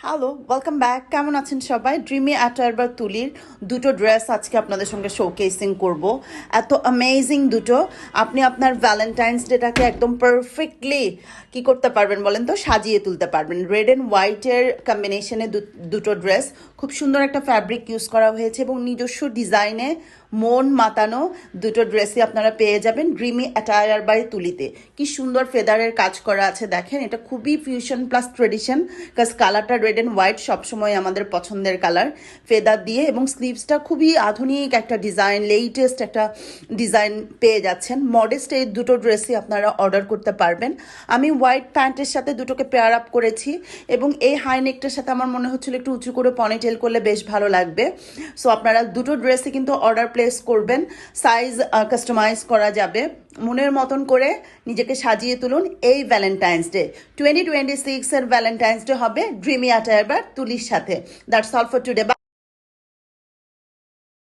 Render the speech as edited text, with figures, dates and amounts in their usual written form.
Hello, welcome back. কেমন আছেন সবাই? ড্রিমি অ্যাটায়ার বা তুলির দুটো ড্রেস আজকে আপনাদের সঙ্গে শোকেসিং করব। এত অ্যামেজিং দুটো, আপনি আপনার ভ্যালেন্টাইন্স ডেটাকে একদম পারফেক্টলি কি করতে পারবেন বলেন তো, সাজিয়ে তুলতে পারবেন। রেড অ্যান্ড হোয়াইটের কম্বিনেশনে দুটো ড্রেস, খুব সুন্দর একটা ফ্যাব্রিক ইউজ করা হয়েছে এবং নিজস্ব ডিজাইনে মন মাতানো দুটো ড্রেসই আপনারা পেয়ে যাবেন ড্রিমি অ্যাটায়ার বাই তুলিতে। কি সুন্দর ফেদারের কাজ করা আছে দেখেন, এটা খুবই ফিউশন প্লাস ট্রেডিশন, কাজ কালারটা রেড অ্যান্ড হোয়াইট সবসময় আমাদের পছন্দের কালার। ফেদার দিয়ে এবং স্লিভসটা খুবই আধুনিক একটা ডিজাইন, লেটেস্ট একটা ডিজাইন পেয়ে যাচ্ছেন। মডেস্ট এই দুটো ড্রেসই আপনারা অর্ডার করতে পারবেন। আমি হোয়াইট প্যান্টের সাথে দুটোকে পেয়ার আপ করেছি এবং এই হাই নেকটার সাথে আমার মনে হচ্ছিল একটু উঁচু করে পনিটেল করলে বেশ ভালো লাগবে। সো আপনারা দুটো ড্রেসই কিন্তু অর্ডার প্লেস করবেন, সাইজ কাস্টমাইজ করা যাবে। মনের মতন করে নিজেকে সাজিয়ে তুলুন এই ভ্যালেন্টাইন্স ডে। 2026 এর ভ্যালেন্টাইন্স ডে হবে ড্রিমি অ্যাটায়ার বা তুলির সাথে। That's all for today.